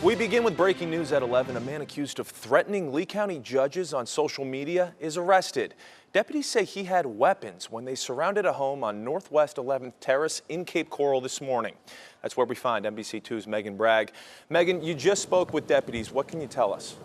We begin with breaking news at 11. A man accused of threatening Lee County judges on social media is arrested. Deputies say he had weapons when they surrounded a home on Northwest 11th Terrace in Cape Coral this morning. That's where we find NBC2's Megan Bragg. Megan, you just spoke with deputies. What can you tell us?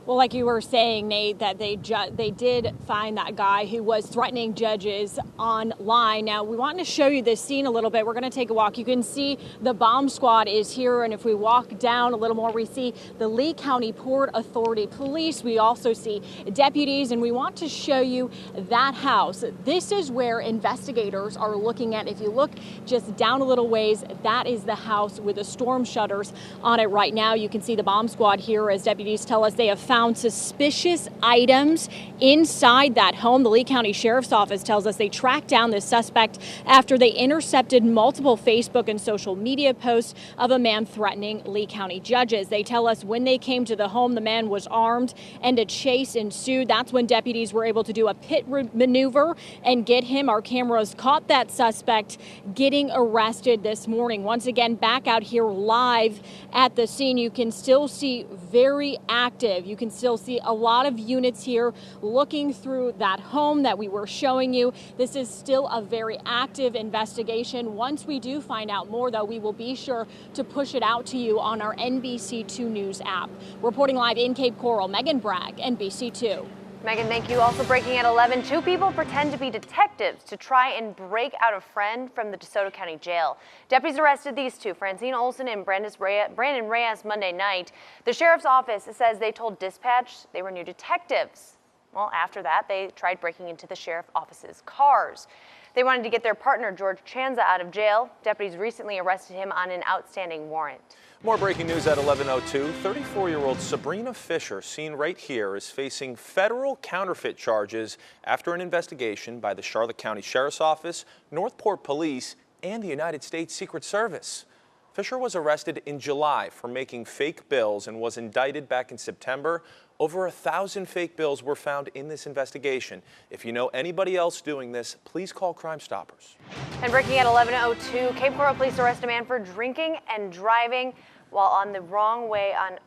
Well, like you were saying, Nate, that they did find that guy who was threatening judges online. Now, we want to show you this scene a little bit. We're going to take a walk. You can see the bomb squad is here. And if we walk down a little more, we see the Lee County Port Authority Police. We also see deputies. And we want to show you that house. This is where investigators are looking at. If you look just down a little ways, that is the house with the storm shutters on it right now. You can see the bomb squad here as deputies tell us they have found suspicious items inside that home. The Lee County Sheriff's Office tells us they tracked down this suspect after they intercepted multiple Facebook and social media posts of a man threatening Lee County judges. They tell us when they came to the home, the man was armed and a chase ensued. That's when deputies were able to do a pit maneuver and get him. Our cameras caught that suspect getting arrested this morning. Once again, back out here live at the scene, you can still see very active. You can still see a lot of units here looking through that home that we were showing you. This is still a very active investigation. Once we do find out more, though, we will be sure to push it out to you on our NBC2 News app. Reporting live in Cape Coral, Megan Bragg, NBC2. Megan, thank you. Also breaking at 11, two people pretend to be detectives to try and break out a friend from the DeSoto County Jail. Deputies arrested these two, Francine Olson and Brandon Reyes, Monday night. The sheriff's office says they told dispatch they were new detectives. Well, after that, they tried breaking into the sheriff's office's cars. They wanted to get their partner, George Chanza, out of jail. Deputies recently arrested him on an outstanding warrant. More breaking news at 11:02. 34-year-old Sabrina Fisher, seen right here, is facing federal counterfeit charges after an investigation by the Charlotte County Sheriff's Office, Northport Police, and the United States Secret Service. Fisher was arrested in July for making fake bills and was indicted back in September. Over 1,000 fake bills were found in this investigation. If you know anybody else doing this, please call Crime Stoppers. And breaking at 11:02, Cape Coral police arrest a man for drinking and driving while on the wrong way on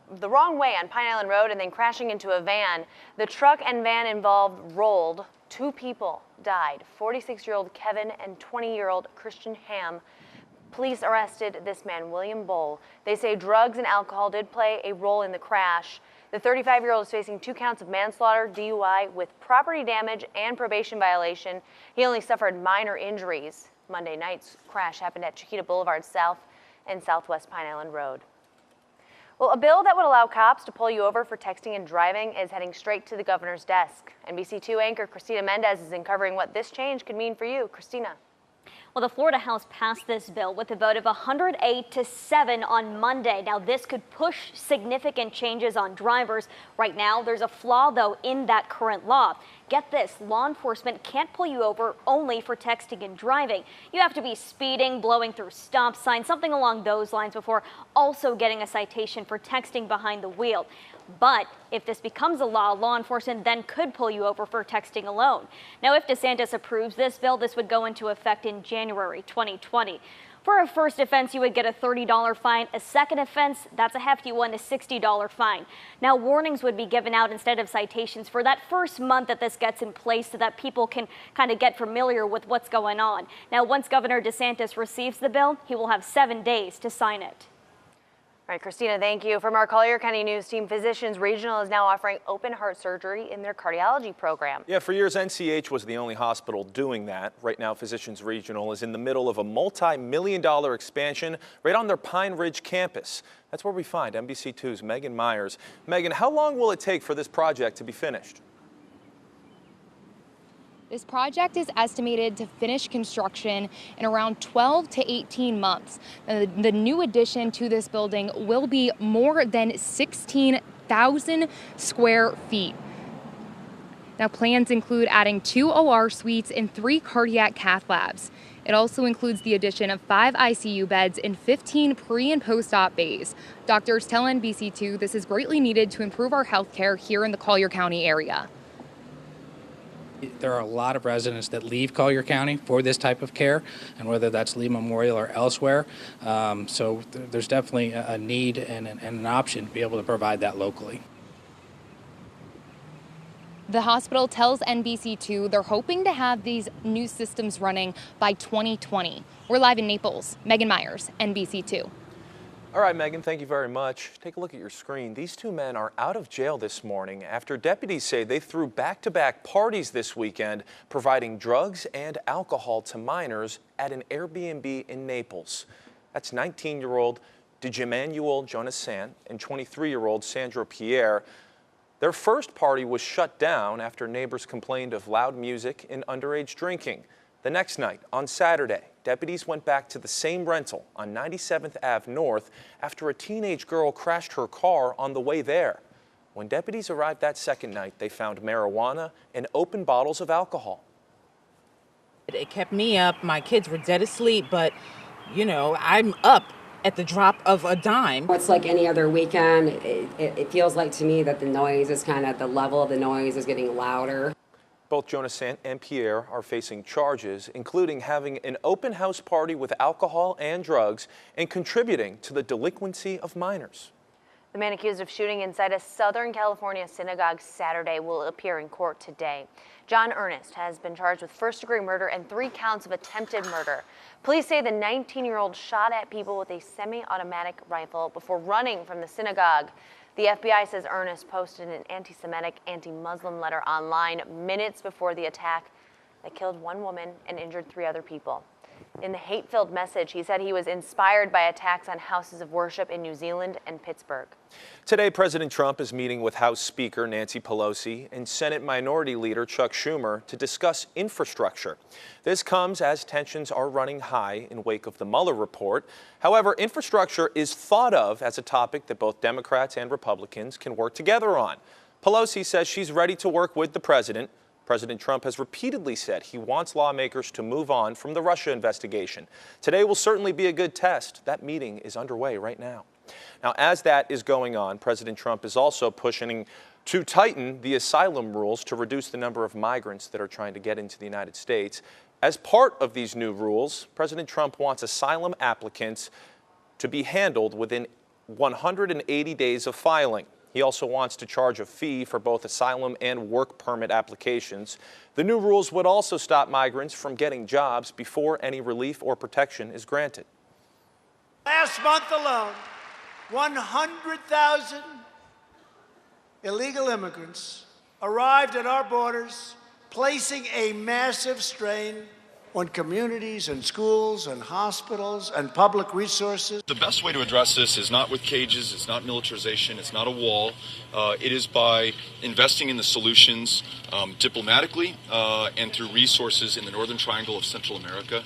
Pine Island Road and then crashing into a van. The truck and van involved rolled. Two people died, 46-year-old Kevin and 20-year-old Christian Ham. Police arrested this man, William Bowl. They say drugs and alcohol did play a role in the crash. The 35-year-old is facing 2 counts of manslaughter, DUI with property damage and probation violation. He only suffered minor injuries. Monday night's crash happened at Chiquita Boulevard South and Southwest Pine Island Road. Well, a bill that would allow cops to pull you over for texting and driving is heading straight to the governor's desk. NBC2 anchor Christina Mendez is covering what this change could mean for you. Christina. Well, the Florida House passed this bill with a vote of 108-7 on Monday. Now, this could push significant changes on drivers. Right now, there's a flaw, though, in that current law. Get this, law enforcement can't pull you over only for texting and driving. You have to be speeding, blowing through stop signs, something along those lines before also getting a citation for texting behind the wheel. But if this becomes a law, law enforcement then could pull you over for texting alone. Now, if DeSantis approves this bill, this would go into effect in January 2020. For a first offense, you would get a $30 fine. A second offense, that's a hefty one, a $60 fine. Now, warnings would be given out instead of citations for that first month that this gets in place so that people can kind of get familiar with what's going on. Now, once Governor DeSantis receives the bill, he will have 7 days to sign it. All right, Christina, thank you. From our Collier County News team, Physicians Regional is now offering open heart surgery in their cardiology program. Yeah, for years, NCH was the only hospital doing that. Right now, Physicians Regional is in the middle of a multi-million-dollar expansion right on their Pine Ridge campus. That's where we find NBC2's Megan Myers. Megan, how long will it take for this project to be finished? This project is estimated to finish construction in around 12 to 18 months. The new addition to this building will be more than 16,000 square feet. Now, plans include adding 2 OR suites and 3 cardiac cath labs. It also includes the addition of 5 ICU beds and 15 pre- and post-op bays. Doctors tell NBC2 this is greatly needed to improve our health care here in the Collier County area. There are a lot of residents that leave Collier County for this type of care, and whether that's Lee Memorial or elsewhere. So there's definitely a need and an option to be able to provide that locally. The hospital tells NBC2 they're hoping to have these new systems running by 2020. We're live in Naples. Megan Myers, NBC2. All right, Megan, thank you very much. Take a look at your screen. These two men are out of jail this morning after deputies say they threw back-to-back parties this weekend, providing drugs and alcohol to minors at an Airbnb in Naples. That's 19-year-old DiGimanuel Jonassan and 23-year-old Sandro Pierre. Their first party was shut down after neighbors complained of loud music and underage drinking. The next night, on Saturday, deputies went back to the same rental on 97th Ave North after a teenage girl crashed her car on the way there. When deputies arrived that second night, they found marijuana and open bottles of alcohol. It kept me up. My kids were dead asleep, but, you know, I'm up at the drop of a dime. It's like any other weekend. It feels like to me that the noise is kind of, the level of the noise is getting louder. Both Jonassan and Pierre are facing charges, including having an open house party with alcohol and drugs and contributing to the delinquency of minors. The man accused of shooting inside a Southern California synagogue Saturday will appear in court today. John Ernest has been charged with first-degree murder and 3 counts of attempted murder. Police say the 19-year-old shot at people with a semi-automatic rifle before running from the synagogue. The FBI says Ernest posted an anti-Semitic, anti-Muslim letter online minutes before the attack that killed 1 woman and injured 3 other people. In the hate-filled message, he said he was inspired by attacks on houses of worship in New Zealand and Pittsburgh. Today, President Trump is meeting with House Speaker Nancy Pelosi and Senate Minority Leader Chuck Schumer to discuss infrastructure. This comes as tensions are running high in wake of the Mueller report. However, infrastructure is thought of as a topic that both Democrats and Republicans can work together on. Pelosi says she's ready to work with the president. President Trump has repeatedly said he wants lawmakers to move on from the Russia investigation. Today will certainly be a good test. That meeting is underway right now. Now, as that is going on, President Trump is also pushing to tighten the asylum rules to reduce the number of migrants that are trying to get into the United States. As part of these new rules, President Trump wants asylum applicants to be handled within 180 days of filing. He also wants to charge a fee for both asylum and work permit applications. The new rules would also stop migrants from getting jobs before any relief or protection is granted. Last month alone, 100,000 illegal immigrants arrived at our borders, placing a massive strain on communities and schools and hospitals and public resources. The best way to address this is not with cages, it's not militarization, it's not a wall. It is by investing in the solutions diplomatically and through resources in the Northern Triangle of Central America.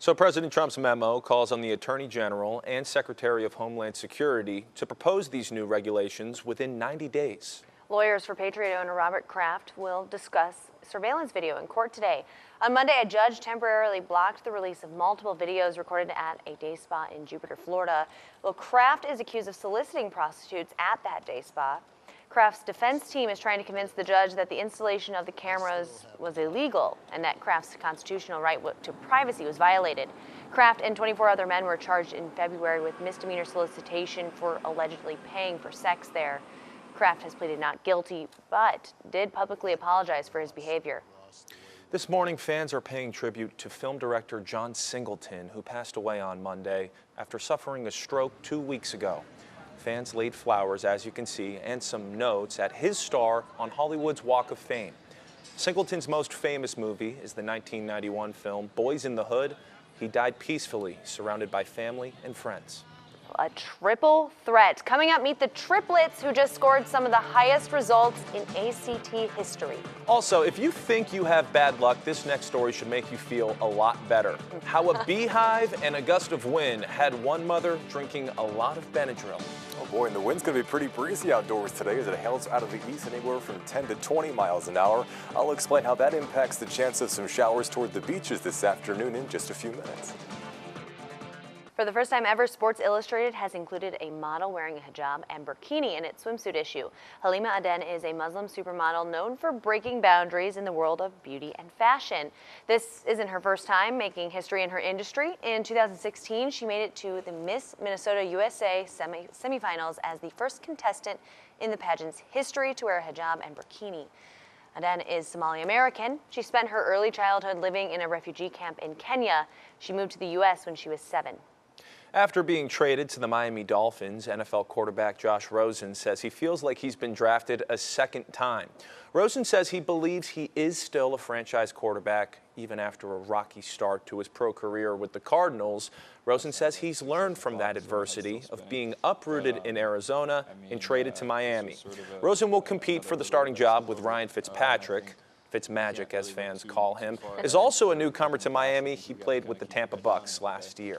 So President Trump's memo calls on the Attorney General and Secretary of Homeland Security to propose these new regulations within 90 days. Lawyers for Patriot owner Robert Kraft will discuss surveillance video in court today. On Monday, a judge temporarily blocked the release of multiple videos recorded at a day spa in Jupiter, Florida. Well, Kraft is accused of soliciting prostitutes at that day spa. Kraft's defense team is trying to convince the judge that the installation of the cameras was illegal and that Kraft's constitutional right to privacy was violated. Kraft and 24 other men were charged in February with misdemeanor solicitation for allegedly paying for sex there. Kraft has pleaded not guilty, but did publicly apologize for his behavior. This morning, fans are paying tribute to film director John Singleton, who passed away on Monday after suffering a stroke 2 weeks ago. Fans laid flowers, as you can see, and some notes at his star on Hollywood's Walk of Fame. Singleton's most famous movie is the 1991 film Boys in the Hood. He died peacefully, surrounded by family and friends. A triple threat. Coming up, meet the triplets who just scored some of the highest results in ACT history. Also, if you think you have bad luck, this next story should make you feel a lot better. How a beehive and a gust of wind had one mother drinking a lot of Benadryl. Oh boy, and the wind's going to be pretty breezy outdoors today as it hails out of the east anywhere from 10 to 20 miles an hour. I'll explain how that impacts the chance of some showers toward the beaches this afternoon in just a few minutes. For the first time ever, Sports Illustrated has included a model wearing a hijab and burkini in its swimsuit issue. Halima Aden is a Muslim supermodel known for breaking boundaries in the world of beauty and fashion. This isn't her first time making history in her industry. In 2016, she made it to the Miss Minnesota USA semifinals as the first contestant in the pageant's history to wear a hijab and burkini. Aden is Somali American. She spent her early childhood living in a refugee camp in Kenya. She moved to the U.S. when she was 7. After being traded to the Miami Dolphins, NFL quarterback Josh Rosen says he feels like he's been drafted a second time. Rosen says he believes he is still a franchise quarterback even after a rocky start to his pro career with the Cardinals. Rosen says he's learned from that adversity of being uprooted in Arizona and traded to Miami. Rosen will compete for the starting job with Ryan Fitzpatrick. Fitzmagic, as fans call him, is also a newcomer to Miami. He played with the Tampa Bucks last year.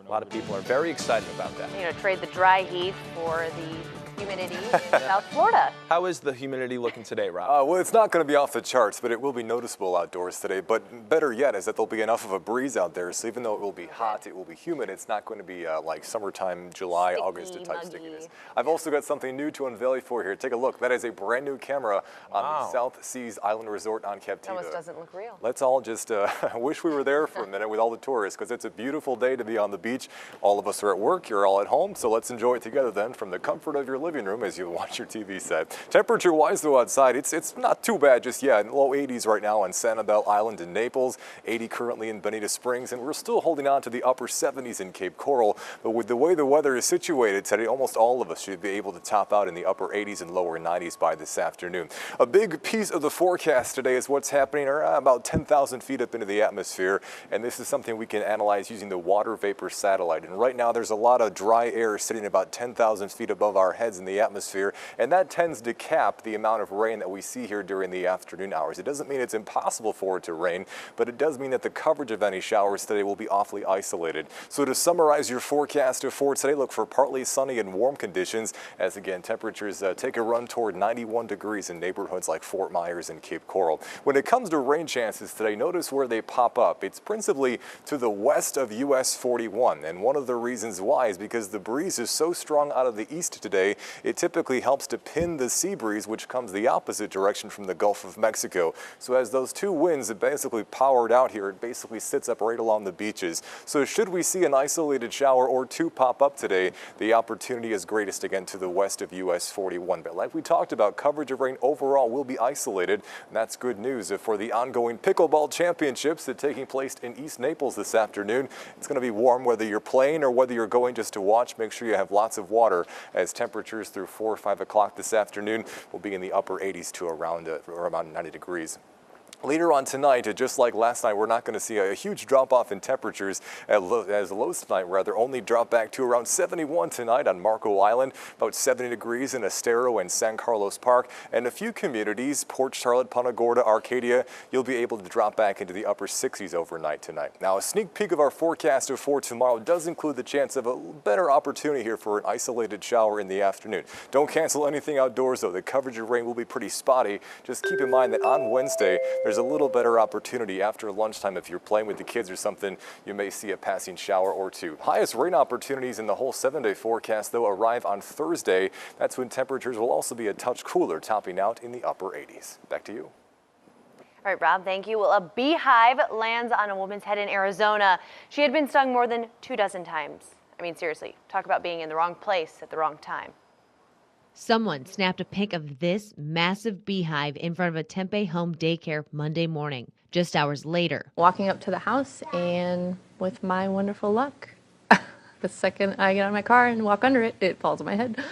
A lot of people are very excited about that. You know, trade the dry heat for the humidity in South Florida. How is the humidity looking today, Rob? Well, it's not going to be off the charts, but it will be noticeable outdoors today. But better yet is that there'll be enough of a breeze out there, so even though it will be hot, it will be humid. It's not going to be like summertime, July, August type stickiness. I've also got something new to unveil you for here. Take a look. That is a brand new camera on the South Seas Island Resort on Captiva. It almost doesn't look real. Let's all just wish we were there for a minute with all the tourists, because it's a beautiful day to be on the beach. All of us are at work. You're all at home, so let's enjoy it together then from the comfort of your living room as you watch your TV set. Temperature-wise, though, outside, it's not too bad just yet. Low 80s right now on Sanibel Island in Naples, 80 currently in Bonita Springs, and we're still holding on to the upper 70s in Cape Coral. But with the way the weather is situated today, almost all of us should be able to top out in the upper 80s and lower 90s by this afternoon. A big piece of the forecast today is what's happening about 10,000 feet up into the atmosphere, and this is something we can analyze using the water vapor satellite. And right now there's a lot of dry air sitting about 10,000 feet above our heads in the atmosphere, and that tends to cap the amount of rain that we see here during the afternoon hours. It doesn't mean it's impossible for it to rain, but it does mean that the coverage of any showers today will be awfully isolated. So to summarize your forecast for today, look for partly sunny and warm conditions as, again, temperatures take a run toward 91 degrees in neighborhoods like Fort Myers and Cape Coral. When it comes to rain chances today, notice where they pop up. It's principally to the west of US 41, and one of the reasons why is because the breeze is so strong out of the east today, it typically helps to pin the sea breeze, which comes the opposite direction from the Gulf of Mexico. So as those two winds have basically powered out here, it basically sits up right along the beaches. So should we see an isolated shower or two pop up today, the opportunity is greatest again to the west of US 41. But like we talked about, coverage of rain overall will be isolated, and that's good news for the ongoing pickleball championships that are taking place in East Naples this afternoon. It's going to be warm whether you're playing or whether you're going just to watch. Make sure you have lots of water, as temperatures through 4 or 5 o'clock this afternoon will be in the upper 80s to around 90 degrees. Later on tonight, just like last night, we're not going to see a huge drop-off in temperatures as lows tonight, rather only drop back to around 71 tonight on Marco Island, about 70 degrees in Estero and San Carlos Park, and a few communities, Port Charlotte, Punta Gorda, Arcadia, you'll be able to drop back into the upper 60s overnight tonight. Now, a sneak peek of our forecast for tomorrow does include the chance of a better opportunity here for an isolated shower in the afternoon. Don't cancel anything outdoors, though. The coverage of rain will be pretty spotty. Just keep in mind that on Wednesday, there's a little better opportunity after lunchtime. If you're playing with the kids or something, you may see a passing shower or two. Highest rain opportunities in the whole 7-day forecast, though, arrive on Thursday. That's when temperatures will also be a touch cooler, topping out in the upper 80s. Back to you. All right, Rob, thank you. Well, a beehive lands on a woman's head in Arizona. She had been stung more than 24 times. I mean, seriously, talk about being in the wrong place at the wrong time. Someone snapped a pic of this massive beehive in front of a Tempe home daycare Monday morning. Just hours later, walking up to the house, and with my wonderful luck, the second I get out of my car and walk under it, it falls on my head.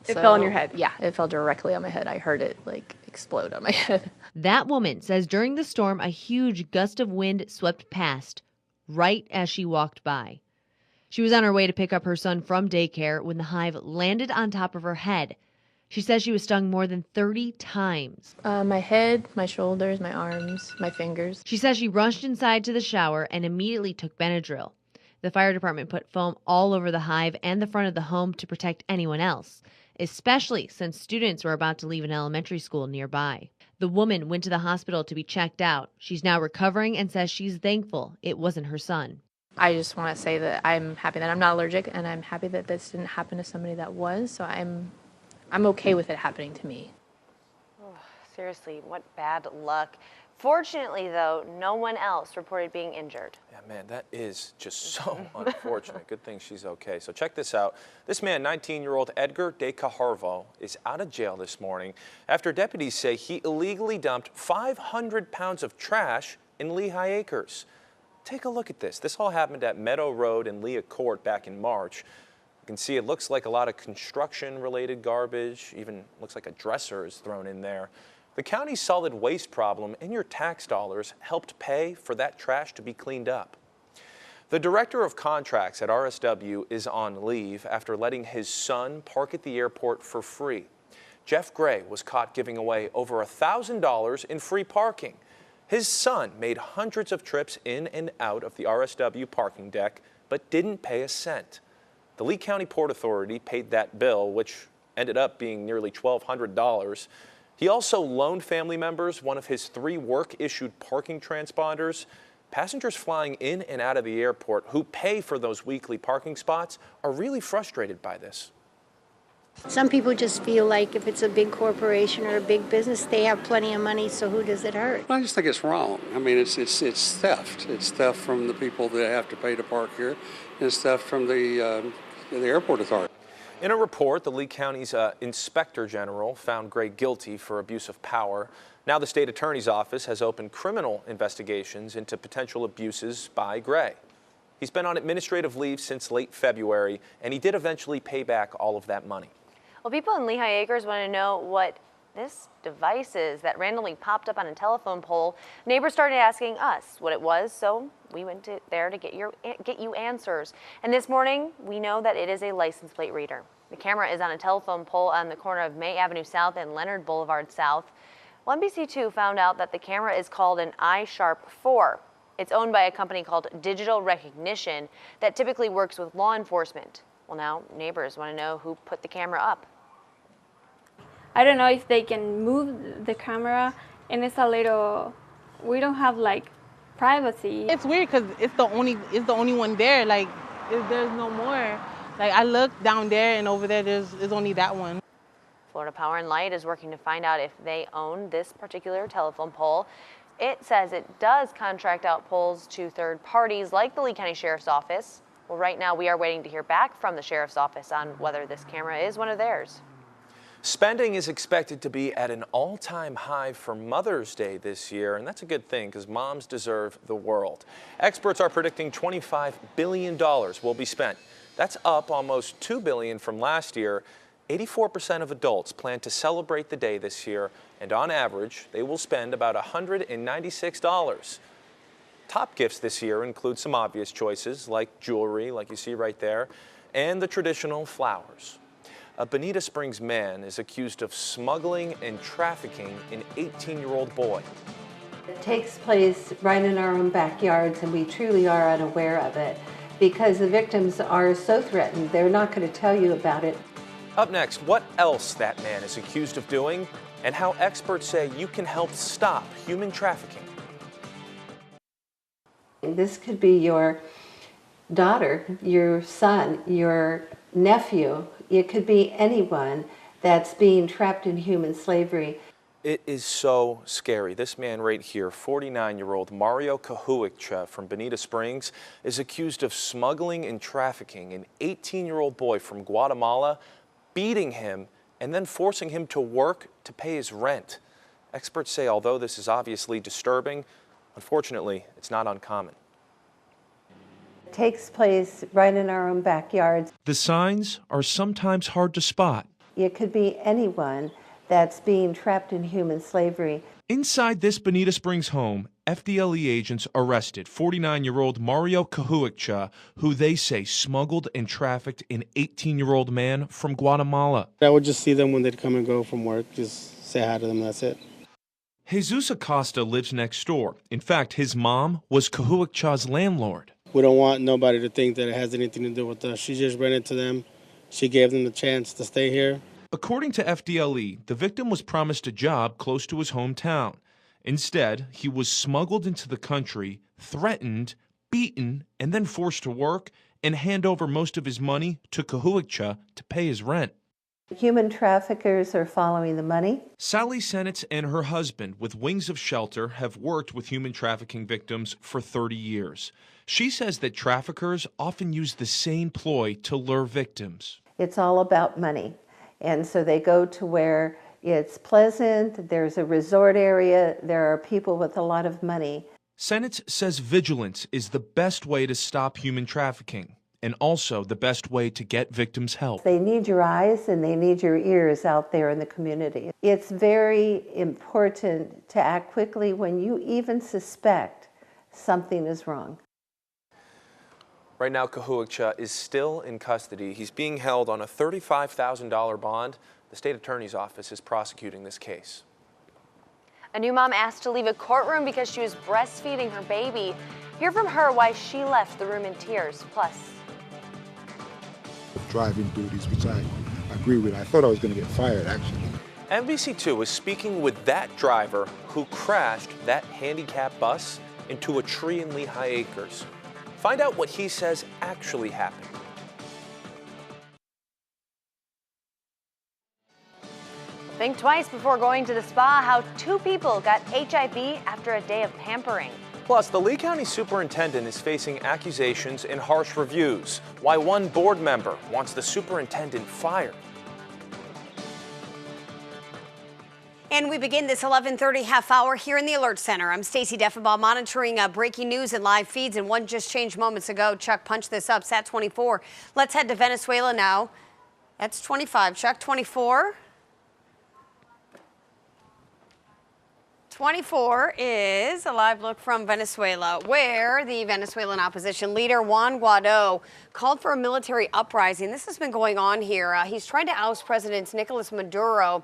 It fell on your head? Yeah, it fell directly on my head. I heard it explode on my head. That woman says during the storm, a huge gust of wind swept past right as she walked by. She was on her way to pick up her son from daycare when the hive landed on top of her head. She says she was stung more than 30 times. My head, my shoulders, my arms, my fingers. She says she rushed inside to the shower and immediately took Benadryl. The fire department put foam all over the hive and the front of the home to protect anyone else, especially since students were about to leave an elementary school nearby. The woman went to the hospital to be checked out. She's now recovering and says she's thankful it wasn't her son. I just want to say that I'm happy that I'm not allergic, and I'm happy that this didn't happen to somebody that was, so I'm okay with it happening to me. Oh, seriously, what bad luck. Fortunately, though, no one else reported being injured. Yeah, man, that is just so unfortunate. Good thing she's okay. So check this out. This man, 19-year-old Edgar De Cajarvo, is out of jail this morning after deputies say he illegally dumped 500 pounds of trash in Lehigh Acres. Take a look at this. This all happened at Meadow Road and Leah Court back in March. You can see it looks like a lot of construction-related garbage. Even looks like a dresser is thrown in there. The county's solid waste problem and your tax dollars helped pay for that trash to be cleaned up. The director of contracts at RSW is on leave after letting his son park at the airport for free. Jeff Gray was caught giving away over $1,000 in free parking. His son made hundreds of trips in and out of the RSW parking deck, but didn't pay a cent. The Lee County Port Authority paid that bill, which ended up being nearly $1,200. He also loaned family members one of his 3 work-issued parking transponders. Passengers flying in and out of the airport who pay for those weekly parking spots are really frustrated by this. Some people just feel like if it's a big corporation or a big business, they have plenty of money, so who does it hurt? I just think it's wrong. I mean, it's theft. It's theft from the people that have to pay to park here, and it's theft from the airport authority. In a report, the Lee County's Inspector General found Gray guilty for abuse of power. Now the state attorney's office has opened criminal investigations into potential abuses by Gray. He's been on administrative leave since late February, and he did eventually pay back all of that money. Well, people in Lehigh Acres want to know what this device is that randomly popped up on a telephone pole. Neighbors started asking us what it was, so we went there to get you answers. And this morning, we know that it is a license plate reader. The camera is on a telephone pole on the corner of May Avenue South and Leonard Boulevard South. Well, NBC2 found out that the camera is called an iSharp 4. It's owned by a company called Digital Recognition that typically works with law enforcement. Well, now neighbors want to know who put the camera up. I don't know if they can move the camera, and it's a little, we don't have like privacy. It's weird because it's the only one there. Like there's no more. Like I look down there and over there there's only that one. Florida Power and Light is working to find out if they own this particular telephone pole. It says it does contract out poles to third parties like the Lee County Sheriff's Office. Well, right now we are waiting to hear back from the Sheriff's Office on whether this camera is one of theirs. Spending is expected to be at an all-time high for Mother's Day this year, and that's a good thing because moms deserve the world. Experts are predicting $25 billion will be spent. That's up almost $2 billion from last year. 84% of adults plan to celebrate the day this year, and on average, they will spend about $196. Top gifts this year include some obvious choices like jewelry, like you see right there, and the traditional flowers. A Bonita Springs man is accused of smuggling and trafficking an 18-year-old boy. It takes place right in our own backyards, and we truly are unaware of it because the victims are so threatened, they're not going to tell you about it. Up next, what else that man is accused of doing and how experts say you can help stop human trafficking. This could be your daughter, your son, your nephew. It could be anyone that's being trapped in human slavery. It is so scary. This man right here, 49-year-old Mario Kahuikcha from Bonita Springs, is accused of smuggling and trafficking an 18-year-old boy from Guatemala, beating him, and then forcing him to work to pay his rent. Experts say although this is obviously disturbing, unfortunately, it's not uncommon. It takes place right in our own backyards. The signs are sometimes hard to spot. It could be anyone that's being trapped in human slavery. Inside this Bonita Springs home, FDLE agents arrested 49-year-old Mario Kahuikcha, who they say smuggled and trafficked an 18-year-old man from Guatemala. I would just see them when they'd come and go from work, just say hi to them, that's it. Jesus Acosta lives next door. In fact, his mom was Kahuikcha's landlord. We don't want nobody to think that it has anything to do with us. She just ran into them. She gave them the chance to stay here. According to FDLE, the victim was promised a job close to his hometown. Instead, he was smuggled into the country, threatened, beaten, and then forced to work and hand over most of his money to Kahuikcha to pay his rent. Human traffickers are following the money. Sally Senitz and her husband with Wings of Shelter have worked with human trafficking victims for 30 years. She says that traffickers often use the same ploy to lure victims. It's all about money. And so they go to where it's pleasant, there's a resort area, there are people with a lot of money. Senitz says vigilance is the best way to stop human trafficking and also the best way to get victims help. They need your eyes and they need your ears out there in the community. It's very important to act quickly when you even suspect something is wrong. Right now, Kahuikcha is still in custody. He's being held on a $35,000 bond. The state attorney's office is prosecuting this case. A new mom asked to leave a courtroom because she was breastfeeding her baby. Hear from her why she left the room in tears. Plus, driving duties, which I agree with. I thought I was going to get fired, actually. NBC2 is speaking with that driver who crashed that handicap bus into a tree in Lehigh Acres. Find out what he says actually happened. think twice before going to the spa. How 2 people got HIV after a day of pampering. Plus, the Lee County Superintendent is facing accusations and harsh reviews. Why one board member wants the superintendent fired. And we begin this 11:30 half hour here in the Alert Center. I'm Stacey Defenbaugh monitoring breaking news and live feeds. And one just changed moments ago. Chuck punched this up, Sat 24. Let's head to Venezuela now. That's 25. Chuck, 24. 24 is a live look from Venezuela, where the Venezuelan opposition leader Juan Guaido called for a military uprising. This has been going on here. He's trying to oust President Nicolas Maduro.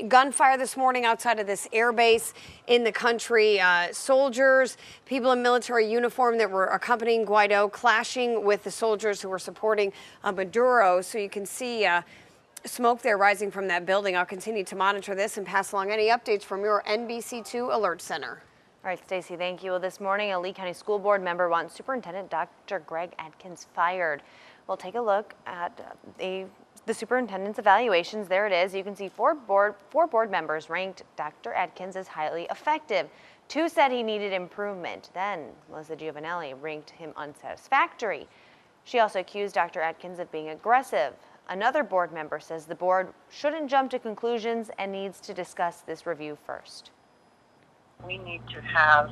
Gunfire this morning outside of this air base in the country. Soldiers, people in military uniform that were accompanying Guaido clashing with the soldiers who were supporting Maduro. So you can see smoke there rising from that building. I'll continue to monitor this and pass along any updates from your NBC2 Alert Center. All right, Stacey, thank you. Well, this morning, a Lee County School Board member wants Superintendent Dr. Greg Adkins fired. We'll take a look at the superintendent's evaluations. There it is. You can see four board members ranked Dr. Adkins as highly effective. 2 said he needed improvement. Then Melissa Giovanelli ranked him unsatisfactory. She also accused Dr. Adkins of being aggressive. Another board member says the board shouldn't jump to conclusions and needs to discuss this review first. We need to have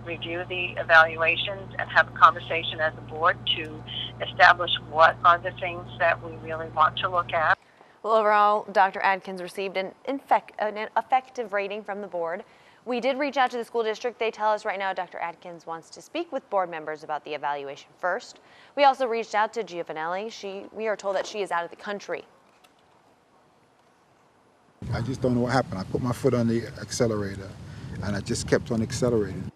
review the evaluations and have a conversation as a board to establish what are the things that we really want to look at. Well, overall, Dr. Adkins received an effective rating from the board. We did reach out to the school district. They tell us right now Dr. Adkins wants to speak with board members about the evaluation first. We also reached out to Giovanelli. We are told that she is out of the country. I just don't know what happened. I put my foot on the accelerator, and I just kept on accelerating.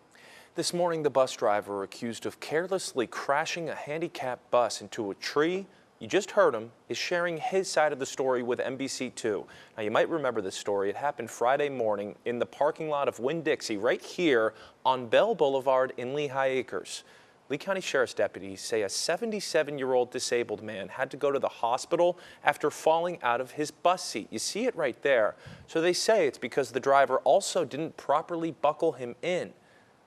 This morning, the bus driver accused of carelessly crashing a handicapped bus into a tree, you just heard him, is sharing his side of the story with NBC2. Now, you might remember this story. It happened Friday morning in the parking lot of Winn-Dixie, right here on Bell Boulevard in Lehigh Acres. Lee County Sheriff's deputies say a 77-year-old disabled man had to go to the hospital after falling out of his bus seat. You see it right there. So they say it's because the driver also didn't properly buckle him in.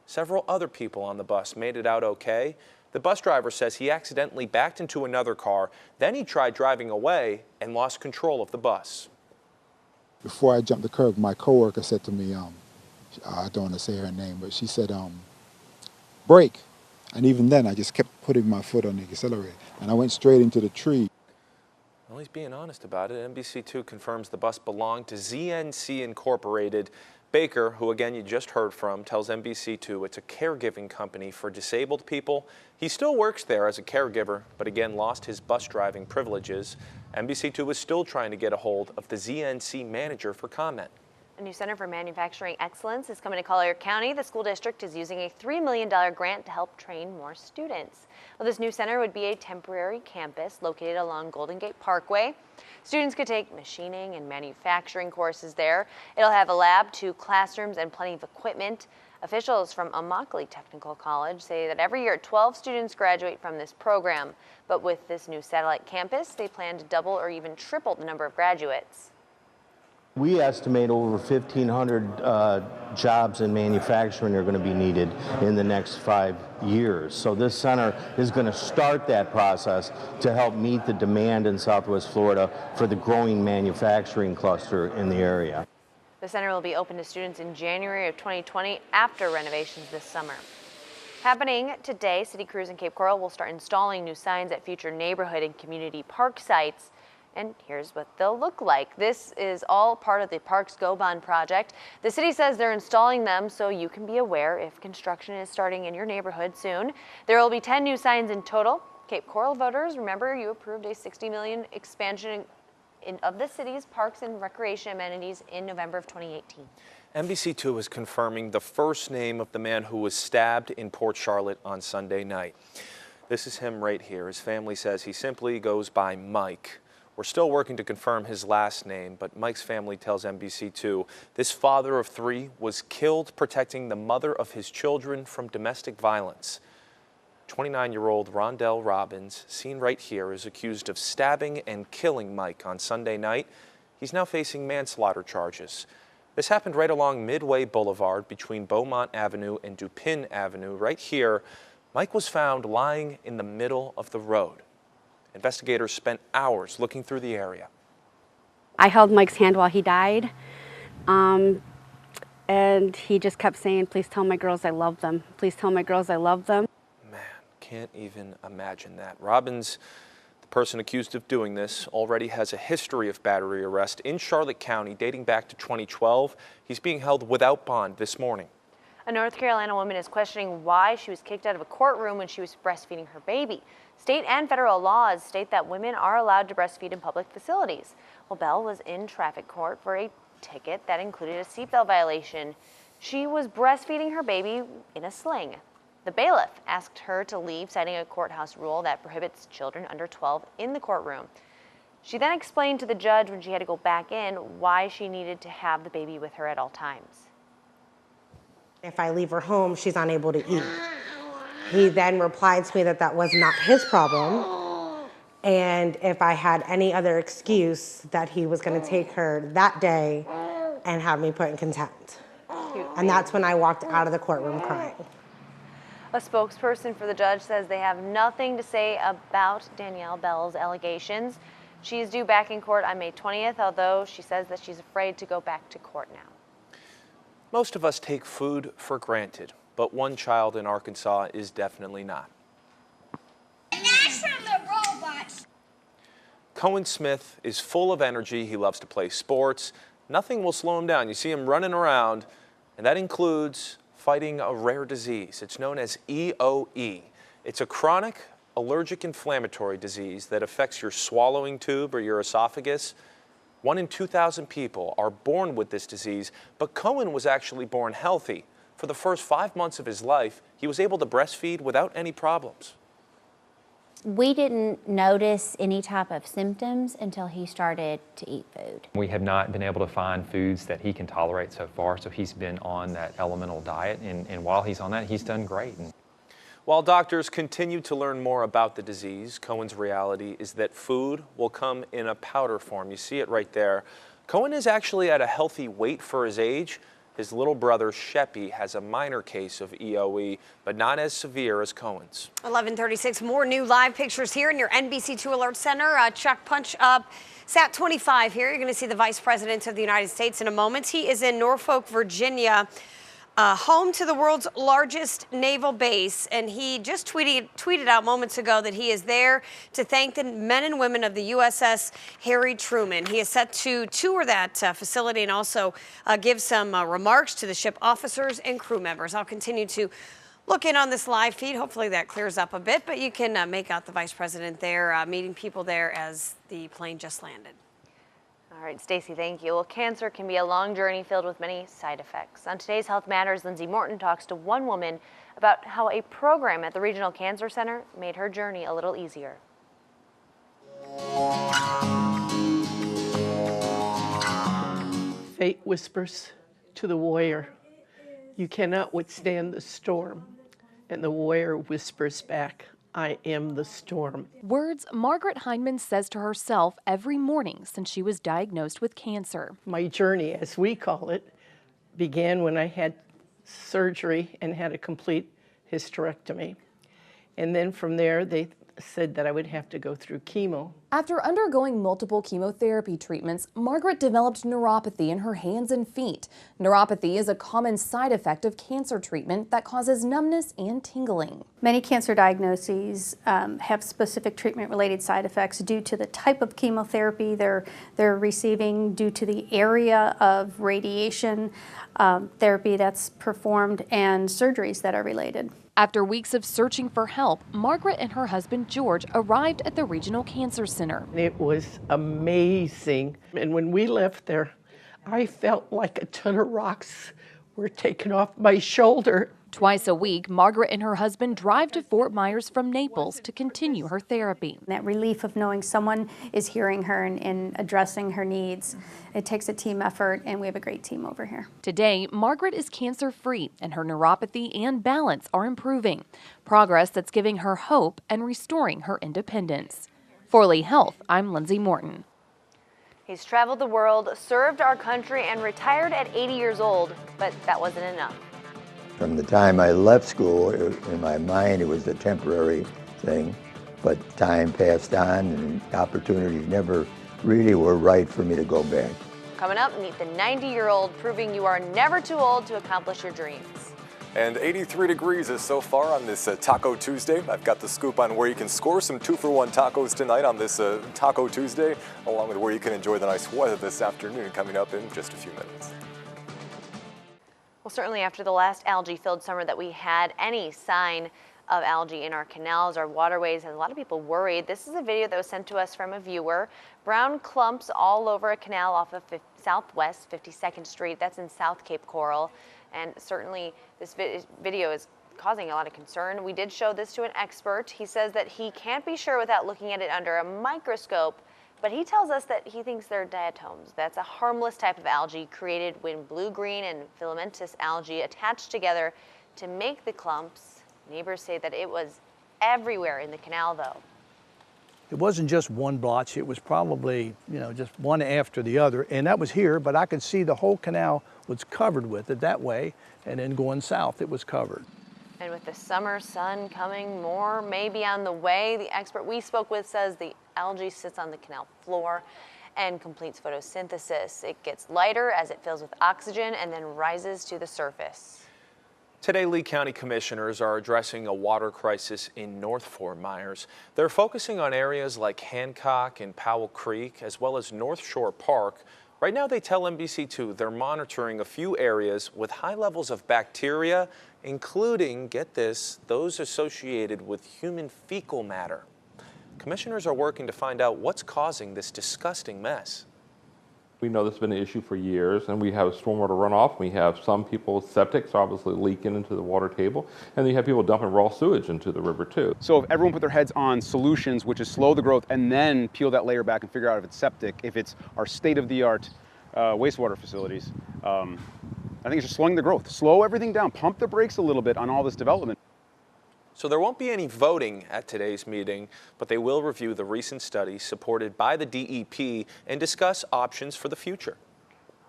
Several other people on the bus made it out okay. The bus driver says he accidentally backed into another car, then he tried driving away and lost control of the bus. Before I jumped the curb, my coworker said to me, I don't want to say her name, but she said, brake. And even then, I just kept putting my foot on the accelerator, and I went straight into the tree. Well, he's being honest about it. NBC2 confirms the bus belonged to ZNC Incorporated. Baker, who again you just heard from, tells NBC2 it's a caregiving company for disabled people. He still works there as a caregiver, but again lost his bus driving privileges. NBC2 is still trying to get a hold of the ZNC manager for comment. A new Center for Manufacturing Excellence is coming to Collier County. The school district is using a $3 million grant to help train more students. Well, this new center would be a temporary campus located along Golden Gate Parkway. Students could take machining and manufacturing courses there. It'll have a lab, 2 classrooms, and plenty of equipment. Officials from Immokalee Technical College say that every year 12 students graduate from this program. But with this new satellite campus, they plan to double or even triple the number of graduates. We estimate over 1,500 jobs in manufacturing are going to be needed in the next 5 years. So this center is going to start that process to help meet the demand in Southwest Florida for the growing manufacturing cluster in the area. The center will be open to students in January of 2020 after renovations this summer. Happening today, city crews in Cape Coral will start installing new signs at future neighborhood and community park sites. And here's what they'll look like. This is all part of the Parks Go Bond project. The city says they're installing them so you can be aware if construction is starting in your neighborhood soon. There will be 10 new signs in total. Cape Coral voters, remember you approved a $60 million expansion of the city's parks and recreation amenities in November of 2018. NBC2 is confirming the first name of the man who was stabbed in Port Charlotte on Sunday night. This is him right here. His family says he simply goes by Mike. We're still working to confirm his last name, but Mike's family tells NBC2 this father of 3 was killed protecting the mother of his children from domestic violence. 29-year-old Rondell Robbins, seen right here, is accused of stabbing and killing Mike on Sunday night. He's now facing manslaughter charges. This happened right along Midway Boulevard between Beaumont Avenue and Dupin Avenue. Right here, Mike was found lying in the middle of the road. Investigators spent hours looking through the area. I held Mike's hand while he died, and he just kept saying, "Please tell my girls I love them. Please tell my girls I love them." Man, can't even imagine that. Robbins, the person accused of doing this, already has a history of battery arrest in Charlotte County dating back to 2012. He's being held without bond this morning. A North Carolina woman is questioning why she was kicked out of a courtroom when she was breastfeeding her baby. State and federal laws state that women are allowed to breastfeed in public facilities. Well, Bell was in traffic court for a ticket that included a seatbelt violation. She was breastfeeding her baby in a sling. The bailiff asked her to leave, citing a courthouse rule that prohibits children under 12 in the courtroom. She then explained to the judge when she had to go back in why she needed to have the baby with her at all times. If I leave her home, she's unable to eat. He then replied to me that that was not his problem, and if I had any other excuse, that he was going to take her that day and have me put in contempt. And that's when I walked out of the courtroom crying. A spokesperson for the judge says they have nothing to say about Danielle Bell's allegations. She is due back in court on May 20th, although she says that she's afraid to go back to court now. Most of us take food for granted, but one child in Arkansas is definitely not. Cohen Smith is full of energy. He loves to play sports. Nothing will slow him down. You see him running around, and that includes fighting a rare disease. It's known as EOE. It's a chronic allergic inflammatory disease that affects your swallowing tube or your esophagus. 1 in 2,000 people are born with this disease, but Cohen was actually born healthy. For the first 5 months of his life, he was able to breastfeed without any problems. We didn't notice any type of symptoms until he started to eat food. We have not been able to find foods that he can tolerate so far, so he's been on that elemental diet, and while he's on that, he's done great. While doctors continue to learn more about the disease, Cohen's reality is that food will come in a powder form. You see it right there. Cohen is actually at a healthy weight for his age. His little brother, Sheppy, has a minor case of EOE, but not as severe as Cohen's. 11:36, more new live pictures here in your NBC2 Alert Center. Chuck, punch up Sat 25 here. You're going to see the Vice President of the United States in a moment. He is in Norfolk, Virginia, home to the world's largest naval base, and he just tweeted out moments ago that he is there to thank the men and women of the USS Harry Truman. He is set to tour that facility and also give some remarks to the ship officers and crew members. I'll continue to look in on this live feed. Hopefully that clears up a bit, but you can make out the Vice President there meeting people there as the plane just landed. All right, Stacey, thank you. Well, cancer can be a long journey filled with many side effects. On today's Health Matters, Lindsay Morton talks to one woman about how a program at the Regional Cancer Center made her journey a little easier. Fate whispers to the warrior, You cannot withstand the storm. And the warrior whispers back, I am the storm. Words Margaret Heineman says to herself every morning since she was diagnosed with cancer. My journey, as we call it, began when I had surgery and had a complete hysterectomy. And then from there, they said that I would have to go through chemo. After undergoing multiple chemotherapy treatments, Margaret developed neuropathy in her hands and feet. Neuropathy is a common side effect of cancer treatment that causes numbness and tingling. Many cancer diagnoses have specific treatment-related side effects due to the type of chemotherapy they're receiving, due to the area of radiation therapy that's performed, and surgeries that are related. After weeks of searching for help, Margaret and her husband George arrived at the Regional Cancer Center. It was amazing. And when we left there, I felt like a ton of rocks were taken off my shoulder. Twice a week, Margaret and her husband drive to Fort Myers from Naples to continue her therapy. That relief of knowing someone is hearing her and addressing her needs, it takes a team effort, and we have a great team over here. Today, Margaret is cancer-free, and her neuropathy and balance are improving. Progress that's giving her hope and restoring her independence. For Lee Health, I'm Lindsay Morton. He's traveled the world, served our country, and retired at 80 years old, but that wasn't enough. From the time I left school, in my mind, it was a temporary thing, but time passed on and opportunities never really were right for me to go back. Coming up, meet the 90-year-old, proving you are never too old to accomplish your dreams. And 83 degrees is so far on this Taco Tuesday. I've got the scoop on where you can score some 2-for-1 tacos tonight on this Taco Tuesday, along with where you can enjoy the nice weather this afternoon, coming up in just a few minutes. Well, certainly after the last algae-filled summer that we had, any sign of algae in our canals, our waterways, has a lot of people worried. This is a video that was sent to us from a viewer. Brown clumps all over a canal off of Southwest 52nd Street. That's in South Cape Coral. And certainly this video is causing a lot of concern. We did show this to an expert. He says that he can't be sure without looking at it under a microscope, but he tells us that he thinks they're diatoms. That's a harmless type of algae created when blue-green and filamentous algae attached together to make the clumps. Neighbors say that it was everywhere in the canal, though. It wasn't just one blotch, it was probably, just one after the other. And that was here, but I could see the whole canal was covered with it that way, and then going south, it was covered. And with the summer sun coming, more may be on the way. The expert we spoke with says the algae sits on the canal floor and completes photosynthesis. It gets lighter as it fills with oxygen and then rises to the surface. Today, Lee County commissioners are addressing a water crisis in North Fort Myers. They're focusing on areas like Hancock and Powell Creek, as well as North Shore Park. Right now, they tell NBC2 they're monitoring a few areas with high levels of bacteria, including, get this, those associated with human fecal matter. Commissioners are working to find out what's causing this disgusting mess. We know this has been an issue for years, and we have stormwater runoff. We have some people's septics obviously leaking into the water table, and then you have people dumping raw sewage into the river too. So if everyone put their heads on solutions, which is slow the growth and then peel that layer back and figure out if it's septic, if it's our state-of-the-art wastewater facilities, I think it's just slowing the growth. Slow everything down, pump the brakes a little bit on all this development. So there won't be any voting at today's meeting, but they will review the recent study supported by the DEP and discuss options for the future.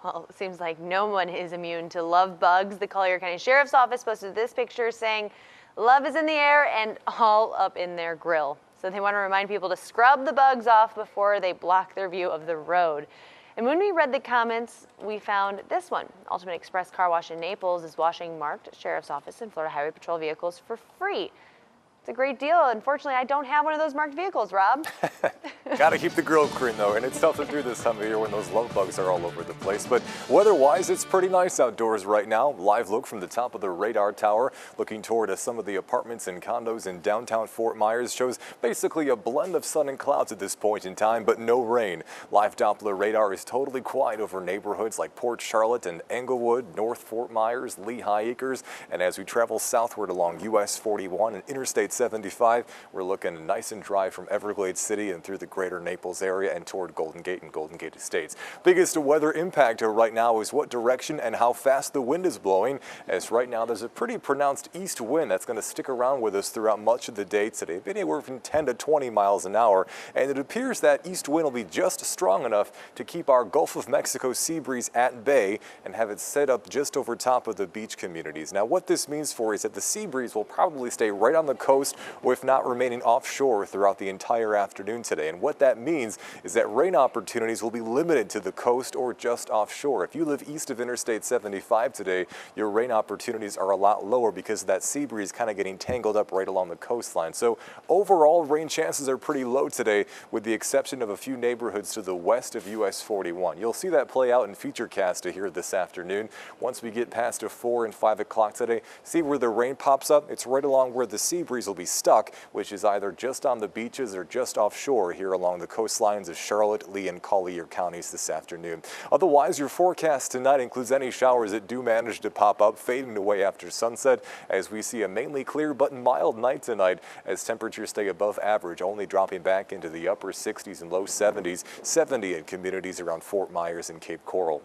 Well, it seems like no one is immune to love bugs. The Collier County Sheriff's Office posted this picture saying love is in the air and all up in their grill. So they want to remind people to scrub the bugs off before they block their view of the road. And when we read the comments, we found this one. Ultimate Express Car Wash in Naples is washing marked Sheriff's Office and Florida Highway Patrol vehicles for free. It's a great deal. Unfortunately, I don't have one of those marked vehicles, Rob. Gotta keep the grill clean though, and it's tough to do this time of year when those love bugs are all over the place. But weather-wise, it's pretty nice outdoors right now. Live look from the top of the radar tower, looking toward some of the apartments and condos in downtown Fort Myers, shows basically a blend of sun and clouds at this point in time, but no rain. Live Doppler radar is totally quiet over neighborhoods like Port Charlotte and Englewood, North Fort Myers, Lehigh Acres, and as we travel southward along US 41 and Interstate 75, we're looking nice and dry from Everglades City and through the Great greater Naples area and toward Golden Gate and Golden Gate Estates. Biggest weather impact right now is what direction and how fast the wind is blowing, as right now there's a pretty pronounced east wind that's going to stick around with us throughout much of the day today, anywhere from 10 to 20 miles an hour. And it appears that east wind will be just strong enough to keep our Gulf of Mexico sea breeze at bay and have it set up just over top of the beach communities. Now, what this means for is that the sea breeze will probably stay right on the coast, or if not, remaining offshore throughout the entire afternoon today. And what that means is that rain opportunities will be limited to the coast or just offshore. If you live east of Interstate 75 today, your rain opportunities are a lot lower because of that sea breeze kind of getting tangled up right along the coastline. So overall, rain chances are pretty low today, with the exception of a few neighborhoods to the west of US 41. You'll see that play out in Featurecast here this afternoon. Once we get past 4 and 5 o'clock today, see where the rain pops up? It's right along where the sea breeze will be stuck, which is either just on the beaches or just offshore here along the coastlines of Charlotte, Lee, and Collier counties this afternoon. Otherwise, your forecast tonight includes any showers that do manage to pop up, fading away after sunset, as we see a mainly clear but mild night tonight, as temperatures stay above average, only dropping back into the upper 60s and low 70s, 70 in communities around Fort Myers and Cape Coral.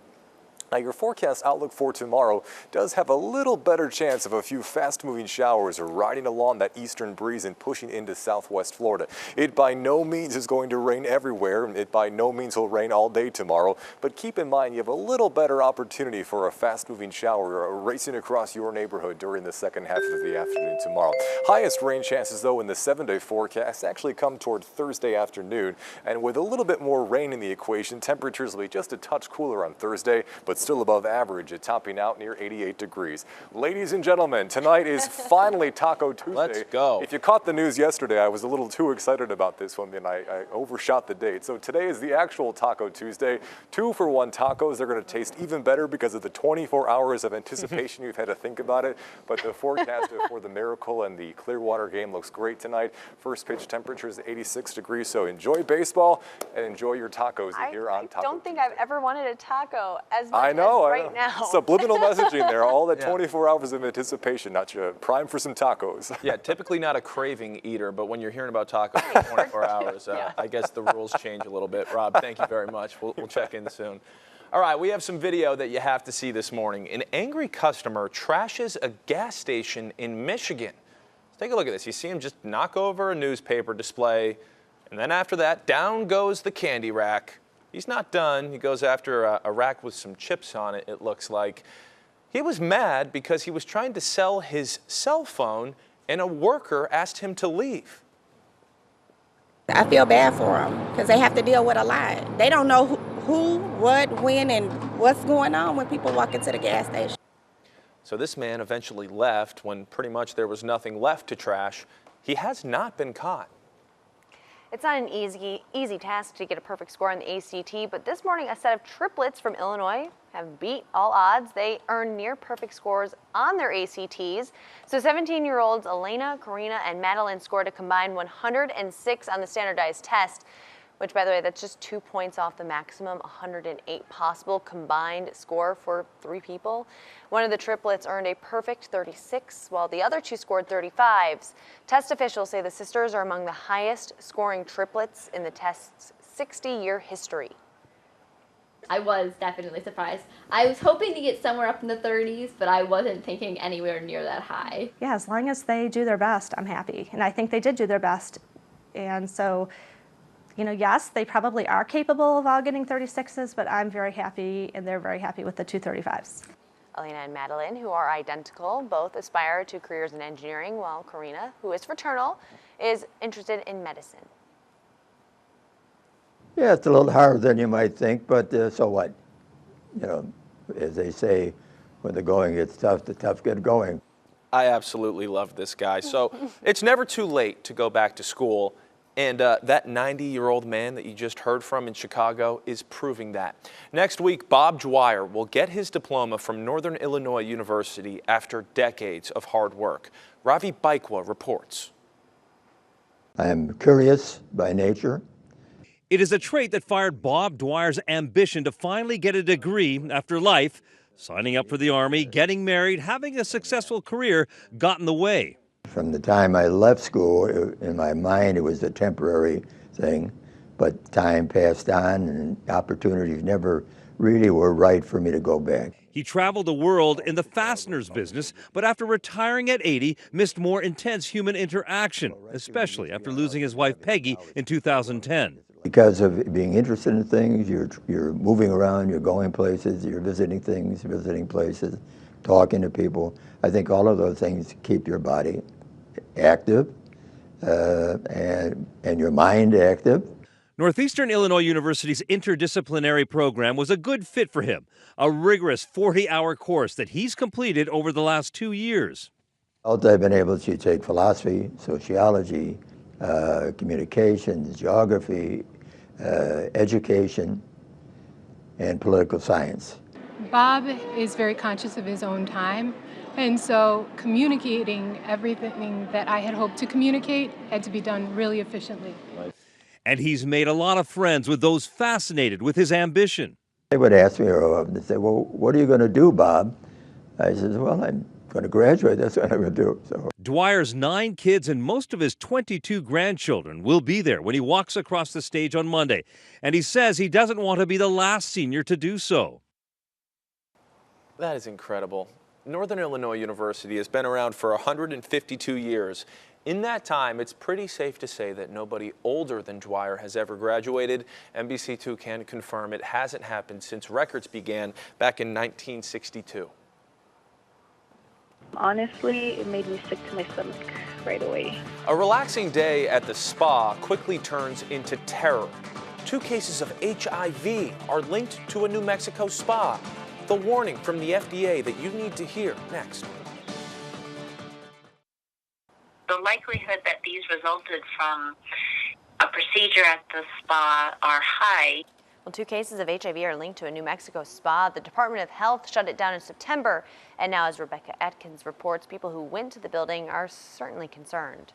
Now, your forecast outlook for tomorrow does have a little better chance of a few fast-moving showers riding along that eastern breeze and pushing into southwest Florida. It by no means is going to rain everywhere. It by no means will rain all day tomorrow. But keep in mind, you have a little better opportunity for a fast-moving shower racing across your neighborhood during the second half of the afternoon tomorrow. Highest rain chances, though, in the 7-day forecast actually come toward Thursday afternoon. And with a little bit more rain in the equation, temperatures will be just a touch cooler on Thursday, but still above average, topping out near 88 degrees. Ladies and gentlemen, tonight is finally Taco Tuesday. Let's go. If you caught the news yesterday, I was a little too excited about this one and I overshot the date. So today is the actual Taco Tuesday. 2-for-1 tacos. They're going to taste even better because of the 24 hours of anticipation you've had to think about it. But the forecast for the Miracle and the Clearwater game looks great tonight. First pitch temperature is 86 degrees. So enjoy baseball and enjoy your tacos here on Taco I don't think I've ever wanted a taco as much I know, right now. Subliminal messaging there. All that 24 hours of anticipation, not you prime for some tacos. Yeah, typically not a craving eater, but when you're hearing about tacos for 24 hours, I guess the rules change a little bit. Rob, thank you very much. We'll check in soon. All right, we have some video that you have to see this morning. An angry customer trashes a gas station in Michigan. Let's take a look at this. You see him just knock over a newspaper display, and then after that, down goes the candy rack. He's not done. He goes after a rack with some chips on it, it looks like. He was mad because he was trying to sell his cell phone and a worker asked him to leave. I feel bad for them because they have to deal with a lie. They don't know who, what, when, and what's going on when people walk into the gas station. So this man eventually left when pretty much there was nothing left to trash. He has not been caught. It's not an easy task to get a perfect score on the ACT, but this morning a set of triplets from Illinois have beat all odds. They earned near perfect scores on their ACTs. So 17-year-olds Elena, Karina, and Madeline scored a combined 106 on the standardized test, which, by the way, that's just 2 points off the maximum 108 possible combined score for 3 people. One of the triplets earned a perfect 36, while the other 2 scored 35s. Test officials say the sisters are among the highest scoring triplets in the test's 60-year history. I was definitely surprised. I was hoping to get somewhere up in the 30s, but I wasn't thinking anywhere near that high. Yeah, as long as they do their best, I'm happy. And I think they did do their best. And so, you know, yes, they probably are capable of all getting 36s, but I'm very happy, and they're very happy with the 2 35s. Elena and Madeline, who are identical, both aspire to careers in engineering, while Karina, who is fraternal, is interested in medicine. Yeah, it's a little harder than you might think, but so what? You know, as they say, when the going gets tough, the tough get going. I absolutely love this guy. So it's never too late to go back to school. And that 90-year-old man that you just heard from in Chicago is proving that. Next week, Bob Dwyer will get his diploma from Northern Illinois University after decades of hard work. Ravi Baikwa reports. I am curious by nature. It is a trait that fired Bob Dwyer's ambition to finally get a degree after life. Signing up for the Army, getting married, having a successful career got in the way. From the time I left school, in my mind, it was a temporary thing. but time passed on and opportunities never really were right for me to go back. He traveled the world in the fasteners business, but after retiring at 80, missed more intense human interaction, especially after losing his wife Peggy in 2010. Because of being interested in things, you're moving around, you're going places, you're visiting things, visiting places, talking to people. I think all of those things keep your body active and your mind active. Northeastern Illinois University's interdisciplinary program was a good fit for him, a rigorous 40-hour course that he's completed over the last 2 years. I've been able to take philosophy, sociology, communications, geography, education, and political science. Bob is very conscious of his own time, and so communicating everything that I had hoped to communicate had to be done really efficiently. And he's made a lot of friends with those fascinated with his ambition. They would ask me, they say, well, what are you going to do, Bob? I said, well, I'm going to graduate. That's what I'm going to do. So. Dwyer's 9 kids and most of his 22 grandchildren will be there when he walks across the stage on Monday. And he says he doesn't want to be the last senior to do so. That is incredible. Northern Illinois University has been around for 152 years. In that time, it's pretty safe to say that nobody older than Dwyer has ever graduated. NBC2 can confirm it hasn't happened since records began back in 1962. Honestly, it made me sick to my stomach right away. A relaxing day at the spa quickly turns into terror. 2 cases of HIV are linked to a New Mexico spa. The warning from the FDA that you need to hear next. The likelihood that these resulted from a procedure at the spa are high. Well, 2 cases of HIV are linked to a New Mexico spa. The Department of Health shut it down in September. And now, as Rebecca Atkins reports, people who went to the building are certainly concerned.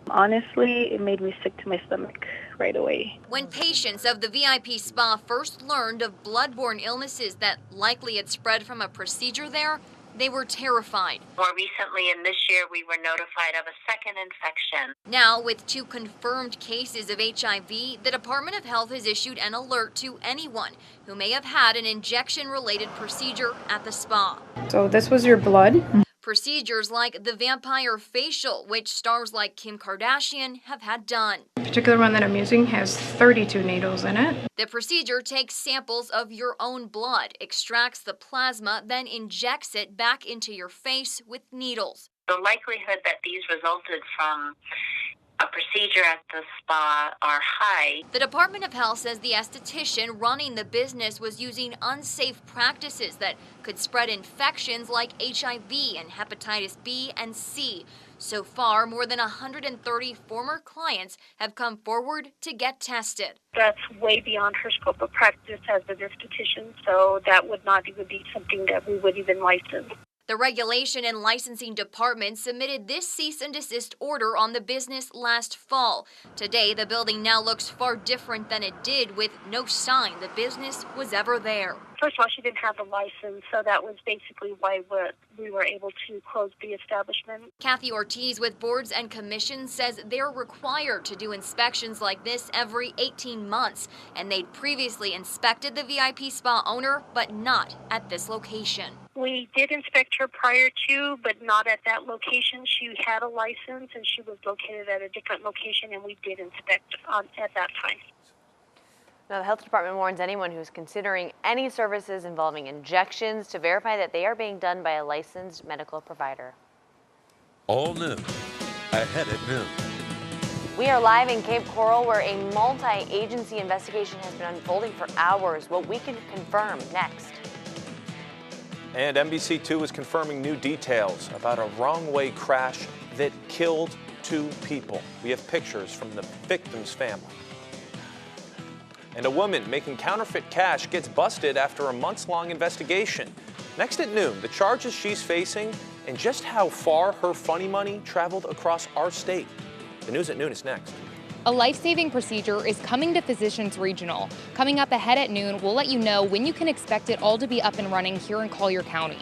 Honestly, it made me sick to my stomach right away. When patients of the VIP spa first learned of bloodborne illnesses that likely had spread from a procedure there, they were terrified. More recently, in this year, we were notified of a second infection. Now, with 2 confirmed cases of HIV, the Department of Health has issued an alert to anyone who may have had an injection-related procedure at the spa. So this was your blood? Procedures like the vampire facial, which stars like Kim Kardashian have had done. The particular one that I'm using has 32 needles in it. The procedure takes samples of your own blood, extracts the plasma, then injects it back into your face with needles. The likelihood that these resulted from a procedure at the spa are high. The Department of Health says the esthetician running the business was using unsafe practices that could spread infections like HIV and hepatitis B and C. So far, more than 130 former clients have come forward to get tested. That's way beyond her scope of practice as an esthetician, so that would not even be something that we would even license. The Regulation and Licensing Department submitted this cease and desist order on the business last fall. Today, the building now looks far different than it did, with no sign the business was ever there. First of all, she didn't have a license, so that was basically why we were able to close the establishment. Kathy Ortiz with Boards and Commissions says they're required to do inspections like this every 18 months, and they'd previously inspected the VIP spa owner, but not at this location. We did inspect her prior to, but not at that location. She had a license, and she was located at a different location, and we did inspect at that time. Now, the health department warns anyone who's considering any services involving injections to verify that they are being done by a licensed medical provider. All new, ahead at noon. We are live in Cape Coral, where a multi-agency investigation has been unfolding for hours. What we can confirm next. And NBC2 is confirming new details about a wrong-way crash that killed 2 people. We have pictures from the victim's family. And a woman making counterfeit cash gets busted after a months-long investigation. Next at noon, the charges she's facing and just how far her funny money traveled across our state. The news at noon is next. A life-saving procedure is coming to Physicians Regional. Coming up ahead at noon, we'll let you know when you can expect it all to be up and running here in Collier County.